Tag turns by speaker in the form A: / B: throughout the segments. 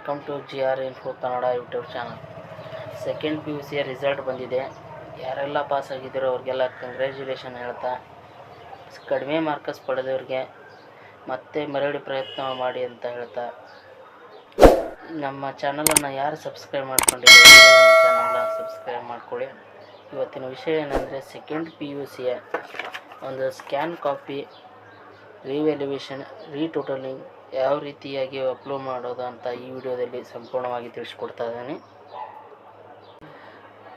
A: Welcome to GR Info Kannada YouTube channel. Second PUC result ಬಂದಿದೆ. ಯಾರೆಲ್ಲ pass ಆಗಿದ್ದೀರೋ ಅವ್ರಿಗೆಲ್ಲ congratulation ಹೇಳ್ತಾ, ಕಡಿಮೆ ಮಾರ್ಕ್ಸ್ ಪಡೆದವ್ರಿಗೆ ಮತ್ತೆ ಮರಳಿ ಪ್ರಯತ್ನ ಮಾಡಿ ಅಂತ ಹೇಳ್ತಾ, ನಮ್ಮ ಚಾನಲನ್ನು ಯಾರು ಸಬ್ಸ್ಕ್ರೈಬ್ ಮಾಡ್ಕೊಂಡಿದ್ದೀರೋ ನಮ್ಮ ಚಾನಲ್ನ ಸಬ್ಸ್ಕ್ರೈಬ್ ಮಾಡ್ಕೊಳ್ಳಿ. ಇವತ್ತಿನ ವಿಷಯ ಏನಂದರೆ, ಸೆಕೆಂಡ್ PUCಯ ಒಂದು ಸ್ಕ್ಯಾನ್ ಕಾಪಿ, ರಿವ್ಯಾಲ್ಯೂಯೇಷನ್, ರೀಟೋಟಲಿಂಗ್ ಯಾವ ರೀತಿಯಾಗಿ ಅಪ್ಲೋಡ್ ಮಾಡೋದು ಅಂತ ಈ ವಿಡಿಯೋದಲ್ಲಿ ಸಂಪೂರ್ಣವಾಗಿ ತಿಳಿಸ್ಕೊಡ್ತಾ ಇದ್ದೀನಿ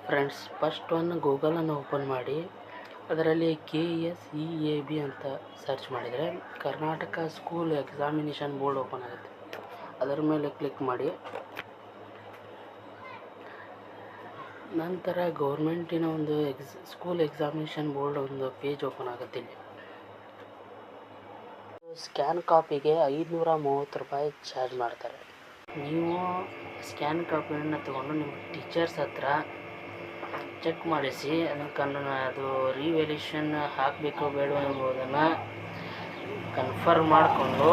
A: ಫ್ರೆಂಡ್ಸ್. ಫಸ್ಟ್ ಗೂಗಲನ್ನು ಓಪನ್ ಮಾಡಿ ಅದರಲ್ಲಿ KSEAB ಅಂತ ಸರ್ಚ್ ಮಾಡಿದರೆ Karnataka school examination board open ಆಗುತ್ತೆ. ಅದರ ಮೇಲೆ ಕ್ಲಿಕ್ ಮಾಡಿ. ನಂತರ ಗೌರ್ಮೆಂಟಿನ ಒಂದು ಸ್ಕೂಲ್ ಎಕ್ಸಾಮಿನೇಷನ್ ಬೋರ್ಡ್ ಒಂದು ಪೇಜ್ ಓಪನ್ ಆಗುತ್ತೆ. ಇಲ್ಲಿ ಸ್ಕ್ಯಾನ್ ಕಾಪಿಗೆ 530 ರೂಪಾಯಿ ಚಾರ್ಜ್ ಮಾಡ್ತಾರೆ. ನೀವು ಸ್ಕ್ಯಾನ್ ಕಾಪಿಯನ್ನು ತಗೊಂಡು ನಿಮ್ಮ ಟೀಚರ್ಸ್ ಹತ್ರ ಚೆಕ್ ಮಾಡಿಸಿ ಅದು ರಿವ್ಯಾಲ್ಯೂಯೇಷನ್ ಹಾಕಬೇಕೋ ಬೇಡವೋ ಎಂಬುದನ್ನು ಕನ್ಫರ್ಮ್ ಮಾಡಿಕೊಂಡು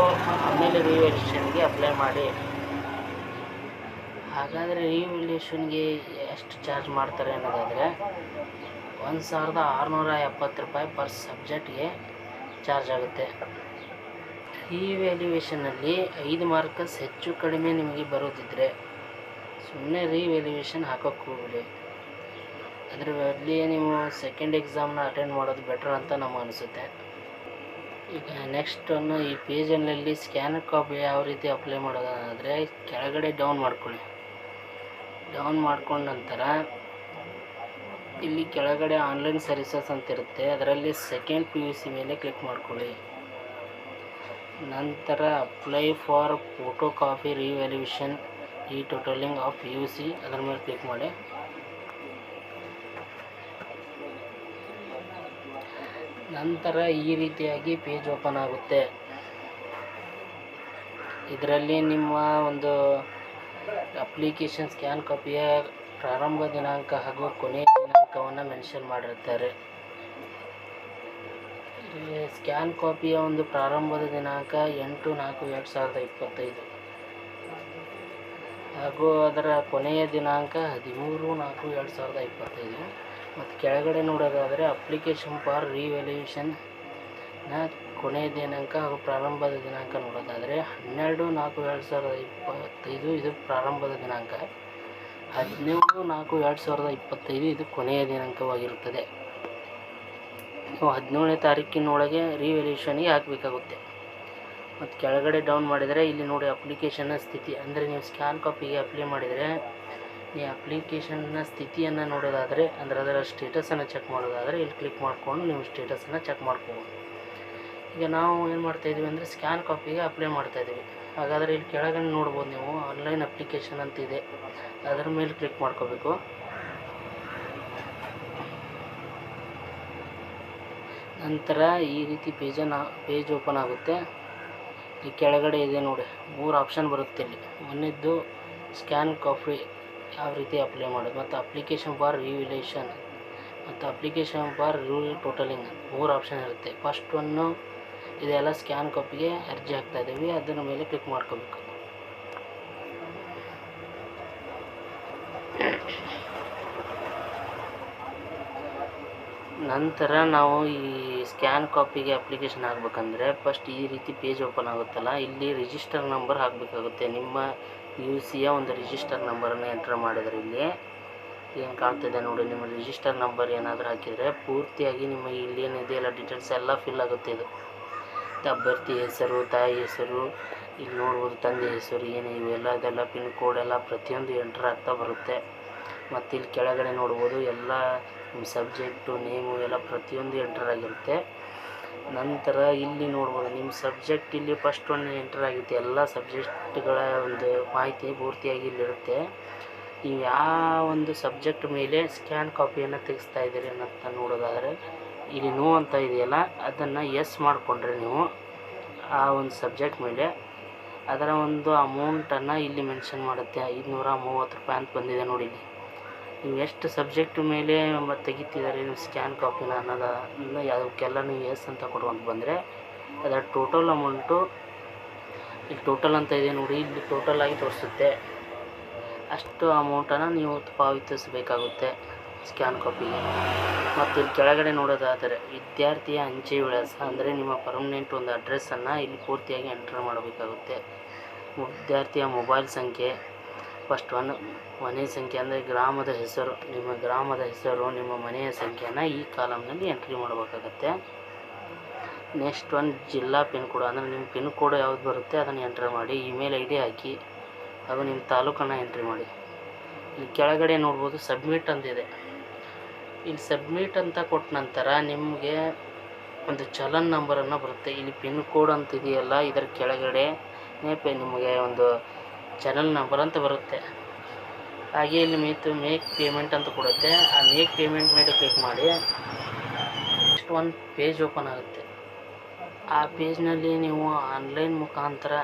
A: ಆಮೇಲೆ ರಿವ್ಯಾಲ್ಯೂಯೇಷನ್ಗೆ ಅಪ್ಲೈ ಮಾಡಿ. ಹಾಗಾದರೆ ರಿವ್ಯಾಲ್ಯೂಯೇಷನ್ಗೆ ಎಷ್ಟು ಚಾರ್ಜ್ ಮಾಡ್ತಾರೆ ಅನ್ನೋದಾದರೆ 1670 ರೂಪಾಯಿ ಪರ್ ಸಬ್ಜೆಕ್ಟ್ಗೆ ಚಾರ್ಜ್ ಆಗುತ್ತೆ. ರಿವ್ಯಾಲ್ಯೂಯೇಷನಲ್ಲಿ 5 ಮಾರ್ಕ್ಸ್ ಹೆಚ್ಚು ಕಡಿಮೆ ನಿಮಗೆ ಬರೋದಿದ್ದರೆ ಸುಮ್ಮನೆ ರಿವ್ಯಾಲ್ಯೂಯೇಷನ್ ಹಾಕೋಕ್ಕೆ ಹೋಗಲಿ. ಅದರ ಬದಲಿಗೆ ನೀವು ಸೆಕೆಂಡ್ ಎಕ್ಸಾಮ್ನ ಅಟೆಂಡ್ ಮಾಡೋದು ಬೆಟರ್ ಅಂತ ನಮಗೆ ಅನಿಸುತ್ತೆ. ಈಗ ನೆಕ್ಸ್ಟ್ ಈ ಪೇಜಲ್ಲಿ ಸ್ಕ್ಯಾನ್ ಕಾಪಿ ಯಾವ ರೀತಿ ಅಪ್ಲೈ ಮಾಡೋದಾದರೆ, ಕೆಳಗಡೆ ಡೌನ್ ಮಾಡ್ಕೊಳ್ಳಿ. ಡೌನ್ ಮಾಡ್ಕೊಂಡ ನಂತರ ಇಲ್ಲಿ ಕೆಳಗಡೆ ಆನ್ಲೈನ್ ಸರ್ವಿಸಸ್ ಅಂತ ಇರುತ್ತೆ, ಅದರಲ್ಲಿ ಸೆಕೆಂಡ್ PUC ಮೇಲೆ ಕ್ಲಿಕ್ ಮಾಡ್ಕೊಳ್ಳಿ. ನಂತರ apply for photocopy revaluation retotalling of PUC ಅದರ ಮೇಲೆ ಕ್ಲಿಕ್ ಮಾಡಿ. ನಂತರ ಈ ರೀತಿಯಾಗಿ ಪೇಜ್ ಓಪನ್ ಆಗುತ್ತೆ. ಇದರಲ್ಲಿ ನಿಮ್ಮ ಒಂದು ಅಪ್ಲಿಕೇಶನ್ ಸ್ಕ್ಯಾನ್ ಕಾಪಿಯ ಪ್ರಾರಂಭ ದಿನಾಂಕ ಹಾಗೂ ಕೊನೆಯ ದಿನಾಂಕವನ್ನು ಮೆನ್ಷನ್ ಮಾಡಿರ್ತಾರೆ. ಸ್ಕ್ಯಾನ್ ಕಾಪಿಯ ಒಂದು ಪ್ರಾರಂಭದ ದಿನಾಂಕ 8/4/2025 ಹಾಗೂ ಅದರ ಕೊನೆಯ ದಿನಾಂಕ 13/4/2025. ಮತ್ತು ಕೆಳಗಡೆ ನೋಡೋದಾದರೆ ಅಪ್ಲಿಕೇಶನ್ ಫಾರ್ ರಿವ್ಯಾಲ್ಯೂಯೇಷನ್ನ ಕೊನೆಯ ದಿನಾಂಕ ಹಾಗೂ ಪ್ರಾರಂಭದ ದಿನಾಂಕ ನೋಡೋದಾದರೆ 12/4/2025 ಇದು ಪ್ರಾರಂಭದ ದಿನಾಂಕ, 17/4/2025 ಇದು ಕೊನೆಯ ದಿನಾಂಕವಾಗಿರುತ್ತದೆ. ನೀವು 17ನೇ ತಾರೀಕಿನೊಳಗೆ ರಿವ್ಯಾಲ್ಯೂಯೇಷನ್ಗೆ ಹಾಕಬೇಕಾಗುತ್ತೆ. ಮತ್ತು ಕೆಳಗಡೆ ಡೌನ್ ಮಾಡಿದರೆ ಇಲ್ಲಿ ನೋಡಿ ಅಪ್ಲಿಕೇಶನ್ನ ಸ್ಥಿತಿ, ಅಂದರೆ ನೀವು ಸ್ಕ್ಯಾನ್ ಕಾಪಿಗೆ ಅಪ್ಲೈ ಮಾಡಿದರೆ ನೀವು ಅಪ್ಲಿಕೇಶನ್ನ ಸ್ಥಿತಿಯನ್ನು ನೋಡೋದಾದರೆ, ಅಂದರೆ ಅದರ ಸ್ಟೇಟಸನ್ನು ಚೆಕ್ ಮಾಡೋದಾದರೆ ಇಲ್ಲಿ ಕ್ಲಿಕ್ ಮಾಡಿಕೊಂಡು ನೀವು ಸ್ಟೇಟಸನ್ನು ಚೆಕ್ ಮಾಡ್ಕೋಬೋದು. ಈಗ ನಾವು ಏನು ಮಾಡ್ತಾಯಿದ್ದೀವಿ ಅಂದರೆ ಸ್ಕ್ಯಾನ್ ಕಾಪಿಗೆ ಅಪ್ಲೈ ಮಾಡ್ತಾಯಿದ್ದೀವಿ. ಹಾಗಾದರೆ ಇಲ್ಲಿ ಕೆಳಗಡೆ ನೋಡ್ಬೋದು ನೀವು ಆನ್ಲೈನ್ ಅಪ್ಲಿಕೇಶನ್ ಅಂತ ಇದೆ, ಅದರ ಮೇಲೆ ಕ್ಲಿಕ್ ಮಾಡ್ಕೋಬೇಕು. ನಂತರ ಈ ರೀತಿ ಪೇಜ್ ಓಪನ್ ಆಗುತ್ತೆ. ಈ ಕೆಳಗಡೆ ಇದೆ ನೋಡಿ 3 ಆಪ್ಷನ್ ಬರುತ್ತೆ. ಇಲ್ಲಿ ಒಂದನೇದ್ದು ಸ್ಕ್ಯಾನ್ ಕಾಪಿ ಯಾವ ರೀತಿ ಅಪ್ಲೈ ಮಾಡೋದು, ಮತ್ತು ಅಪ್ಲಿಕೇಶನ್ ಫಾರ್ ರಿವ್ಯಾಲ್ಯೂಯೇಷನ್ ಮತ್ತು ಅಪ್ಲಿಕೇಶನ್ ಫಾರ್ ಟೋಟಲಿಂಗ್ 3 ಆಪ್ಷನ್ ಇರುತ್ತೆ. ಫಸ್ಟ್ ಇದೆಲ್ಲ ಸ್ಕ್ಯಾನ್ ಕಾಪಿಗೆ ಅರ್ಜಿ ಹಾಕ್ತಾ ಇದ್ದೀವಿ, ಅದರ ಮೇಲೆ ಕ್ಲಿಕ್ ಮಾಡ್ಕೋಬೇಕು. ನಂತರ ನಾವು ಈ ಸ್ಕ್ಯಾನ್ ಕಾಪಿಗೆ ಅಪ್ಲಿಕೇಶನ್ ಹಾಕ್ಬೇಕಂದ್ರೆ ಫಸ್ಟ್ ಈ ರೀತಿ ಪೇಜ್ ಓಪನ್ ಆಗುತ್ತಲ್ಲ, ಇಲ್ಲಿ ರಿಜಿಸ್ಟರ್ ನಂಬರ್ ಹಾಕಬೇಕಾಗುತ್ತೆ. ನಿಮ್ಮ PUCಯ ಒಂದು ರಿಜಿಸ್ಟರ್ ನಂಬರನ್ನು ಎಂಟರ್ ಮಾಡಿದರೆ ಇಲ್ಲಿ ಏನು ಕಾಣ್ತಿದೆ ನೋಡಿ, ನಿಮ್ಮ ರಿಜಿಸ್ಟರ್ ನಂಬರ್ ಏನಾದರೂ ಹಾಕಿದರೆ ಪೂರ್ತಿಯಾಗಿ ನಿಮ್ಮ ಇಲ್ಲಿ ಏನಿದೆಯಲ್ಲ ಡೀಟೇಲ್ಸ್ ಎಲ್ಲ ಫಿಲ್ ಆಗುತ್ತೆ. ಇದು ಅಭ್ಯರ್ಥಿ ಹೆಸರು, ತಾಯಿ ಹೆಸರು, ಇಲ್ಲಿ ನೋಡ್ಬೋದು ತಂದೆ ಹೆಸರು ಏನು ಇವೆಲ್ಲ, ಇದೆಲ್ಲ ಪಿನ್ ಕೋಡ್ ಎಲ್ಲ ಪ್ರತಿಯೊಂದು ಎಂಟರ್ ಆಗ್ತಾ ಬರುತ್ತೆ. ಮತ್ತು ಇಲ್ಲಿ ಕೆಳಗಡೆ ನೋಡ್ಬೋದು ಎಲ್ಲ ನಿಮ್ಮ ಸಬ್ಜೆಕ್ಟು ನೇಮು ಎಲ್ಲ ಪ್ರತಿಯೊಂದು ಎಂಟರ್ ಆಗಿರುತ್ತೆ. ನಂತರ ಇಲ್ಲಿ ನೋಡ್ಬೋದು ನಿಮ್ಮ ಸಬ್ಜೆಕ್ಟ್ ಇಲ್ಲಿ ಫಸ್ಟ್ ಎಂಟರ್ ಆಗುತ್ತೆ. ಎಲ್ಲ ಸಬ್ಜೆಕ್ಟ್ಗಳ ಒಂದು ಮಾಹಿತಿ ಪೂರ್ತಿಯಾಗಿ ಇಲ್ಲಿರುತ್ತೆ. ನೀವು ಯಾವ ಒಂದು ಸಬ್ಜೆಕ್ಟ್ ಮೇಲೆ ಸ್ಕ್ಯಾನ್ ಕಾಪಿಯನ್ನು ತೆಗೆಸ್ತಾ ಇದ್ದೀರಿ ಅಂತ ನೋಡೋದಾದರೆ ಇಲ್ಲಿ ನೋ ಅಂತ ಇದೆಯಲ್ಲ, ಅದನ್ನು ಎಸ್ ಮಾಡಿಕೊಂಡ್ರೆ ನೀವು ಆ ಒಂದು ಸಬ್ಜೆಕ್ಟ್ ಮೇಲೆ ಅದರ ಒಂದು ಅಮೌಂಟನ್ನು ಇಲ್ಲಿ ಮೆನ್ಷನ್ ಮಾಡುತ್ತೆ. 530 ರೂಪಾಯಿ ಅಂತ ಬಂದಿದೆ ನೋಡಿ. ಇಲ್ಲಿ ನೀವು ಎಷ್ಟು ಸಬ್ಜೆಕ್ಟ್ ಮೇಲೆ ತೆಗಿತಿದ್ದಾರೆ ನೀವು ಸ್ಕ್ಯಾನ್ ಕಾಪಿನ ಅನ್ನೋದನ್ನು ಅದಕ್ಕೆಲ್ಲ ನೀವು ಎಸ್ ಅಂತ ಕೊಡುವಂತ ಬಂದರೆ ಅದರ ಟೋಟಲ್ ಅಮೌಂಟು ಇಲ್ಲಿ ಟೋಟಲ್ ಅಂತ ಇದೆ ನೋಡಿ, ಇಲ್ಲಿ ಟೋಟಲ್ ಆಗಿ ತೋರಿಸುತ್ತೆ. ಅಷ್ಟು ಅಮೌಂಟನ್ನು ನೀವು ಪಾವತಿಸಬೇಕಾಗುತ್ತೆ ಸ್ಕ್ಯಾನ್ ಕಾಪಿಗೆ. ಮತ್ತು ಇಲ್ಲಿ ಕೆಳಗಡೆ ನೋಡೋದಾದರೆ ವಿದ್ಯಾರ್ಥಿಯ ಅಂಚೆ ವಿಳಾಸ ಅಂದರೆ ನಿಮ್ಮ ಪರ್ಮನೆಂಟ್ ಒಂದು ಅಡ್ರೆಸ್ಸನ್ನು ಇಲ್ಲಿ ಪೂರ್ತಿಯಾಗಿ ಎಂಟರ್ ಮಾಡಬೇಕಾಗುತ್ತೆ. ವಿದ್ಯಾರ್ಥಿಯ ಮೊಬೈಲ್ ಸಂಖ್ಯೆ, ಫಸ್ಟ್ ಒನ್ ಮನೆ ಸಂಖ್ಯೆ ಅಂದರೆ ಗ್ರಾಮದ ಹೆಸರು, ನಿಮ್ಮ ಗ್ರಾಮದ ಹೆಸರು, ನಿಮ್ಮ ಮನೆಯ ಸಂಖ್ಯೆಯನ್ನು ಈ ಕಾಲಮ್ನಲ್ಲಿ ಎಂಟ್ರಿ ಮಾಡಬೇಕಾಗತ್ತೆ. ನೆಕ್ಸ್ಟ್ ಒನ್ ಜಿಲ್ಲಾ ಪಿನ್ ಕೋಡ್ ಅಂದರೆ ನಿಮ್ಮ ಪಿನ್ ಕೋಡ್ ಯಾವ್ದು ಬರುತ್ತೆ ಅದನ್ನು ಎಂಟ್ರ್ ಮಾಡಿ. ಇಮೇಲ್ ID ಹಾಕಿ, ಅದು ನಿಮ್ಮ ತಾಲೂಕನ್ನು ಎಂಟ್ರಿ ಮಾಡಿ. ಇಲ್ಲಿ ಕೆಳಗಡೆ ನೋಡ್ಬೋದು ಸಬ್ಮಿಟ್ ಅಂತಿದೆ. ಇಲ್ಲಿ ಸಬ್ಮಿಟ್ ಅಂತ ಕೊಟ್ಟ ನಂತರ ನಿಮಗೆ ಒಂದು ಚಲನ್ ನಂಬರನ್ನು ಬರುತ್ತೆ. ಇಲ್ಲಿ ಪಿನ್ ಕೋಡ್ ಅಂತಿದೆಯಲ್ಲ, ಇದರ ಕೆಳಗಡೆ ನಿಮಗೆ ಒಂದು ಚಲನ್ ನಂಬರ್ ಅಂತ ಬರುತ್ತೆ. ಹಾಗೆ ಇಲ್ಲಿ ಮೇಕ್ ಪೇಮೆಂಟ್ ಅಂತ ಕೊಡುತ್ತೆ. ಆ ಮೇಕ್ ಪೇಮೆಂಟ್ ಮೇಲೆ ಕ್ಲಿಕ್ ಮಾಡಿ. ನೆಕ್ಸ್ಟ್ ಒಂದು ಪೇಜ್ ಓಪನ್ ಆಗುತ್ತೆ. ಆ ಪೇಜ್ನಲ್ಲಿ ನೀವು ಆನ್ಲೈನ್ ಮುಖಾಂತರ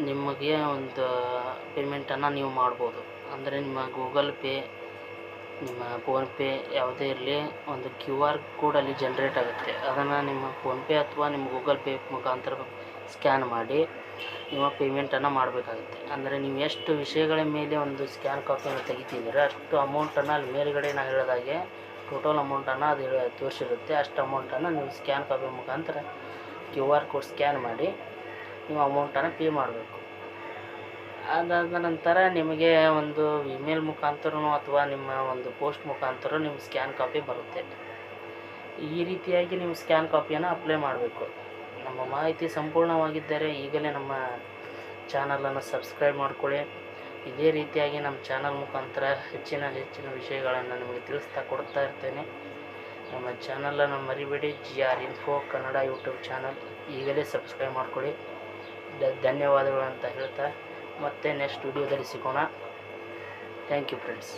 A: ನಿಮಗೆ ಒಂದು ಪೇಮೆಂಟನ್ನು ನೀವು ಮಾಡ್ಬೋದು. ಅಂದರೆ ನಿಮ್ಮ ಗೂಗಲ್ ಪೇ, ನಿಮ್ಮ ಫೋನ್ಪೇ ಯಾವುದೇ ಇರಲಿ, ಒಂದು QR ಕೋಡ್ ಅಲ್ಲಿ ಜನ್ರೇಟ್ ಆಗುತ್ತೆ. ಅದನ್ನು ನಿಮ್ಮ ಫೋನ್ಪೇ ಅಥವಾ ನಿಮ್ಮ ಗೂಗಲ್ ಪೇ ಮುಖಾಂತರ ಸ್ಕ್ಯಾನ್ ಮಾಡಿ ನಿಮ್ಮ ಪೇಮೆಂಟನ್ನು ಮಾಡಬೇಕಾಗುತ್ತೆ. ಅಂದರೆ ನೀವು ಎಷ್ಟು ವಿಷಯಗಳ ಮೇಲೆ ಒಂದು ಸ್ಕ್ಯಾನ್ ಕಾಪಿಯನ್ನು ತೆಗಿತಿದ್ದೀರ ಅಷ್ಟು ಅಮೌಂಟನ್ನು ಅಲ್ಲಿ ಮೇಲ್ಗಡೆ ನಾನು ಹೇಳಿದಾಗೆ ಟೋಟಲ್ ಅಮೌಂಟನ್ನು ಅದು ತೋರಿಸಿರುತ್ತೆ. ಅಷ್ಟು ಅಮೌಂಟನ್ನು ನೀವು ಸ್ಕ್ಯಾನ್ ಕಾಪಿ ಮುಖಾಂತರ QR ಕೋಡ್ ಸ್ಕ್ಯಾನ್ ಮಾಡಿ ನೀವು ಅಮೌಂಟನ್ನು ಪೇ ಮಾಡಬೇಕು. ಅದಾದ ನಂತರ ನಿಮಗೆ ಒಂದು ಇಮೇಲ್ ಮುಖಾಂತರನೋ ಅಥವಾ ನಿಮ್ಮ ಒಂದು ಪೋಸ್ಟ್ ಮುಖಾಂತರ ನಿಮ್ಮ ಸ್ಕ್ಯಾನ್ ಕಾಪಿ ಬರುತ್ತೆ. ಈ ರೀತಿಯಾಗಿ ನೀವು ಸ್ಕ್ಯಾನ್ ಕಾಪಿಯನ್ನು ಅಪ್ಲೈ ಮಾಡಬೇಕು. ನಮ್ಮ ಮಾಹಿತಿ ಸಂಪೂರ್ಣವಾಗಿದ್ದರೆ ಈಗಲೇ ನಮ್ಮ ಚಾನಲನ್ನು ಸಬ್ಸ್ಕ್ರೈಬ್ ಮಾಡಿಕೊಳ್ಳಿ. ಇದೇ ರೀತಿಯಾಗಿ ನಮ್ಮ ಚಾನಲ್ ಮುಖಾಂತರ ಹೆಚ್ಚಿನ ವಿಷಯಗಳನ್ನು ನಿಮಗೆ ತಿಳಿಸ್ತಾ ಕೊಡ್ತಾ ಇರ್ತೇನೆ. ನಮ್ಮ ಚಾನಲನ್ನು ಮರಿಬೇಡಿ. GR Info Kannada YouTube channel ಈಗಲೇ ಸಬ್ಸ್ಕ್ರೈಬ್ ಮಾಡಿಕೊಳ್ಳಿ. ಧನ್ಯವಾದಗಳು ಅಂತ ಹೇಳ್ತಾ ಮತ್ತೆ ನೆಕ್ಸ್ಟ್ ವಿಡಿಯೋದಲ್ಲಿ ಸಿಗೋಣ. Thank you friends.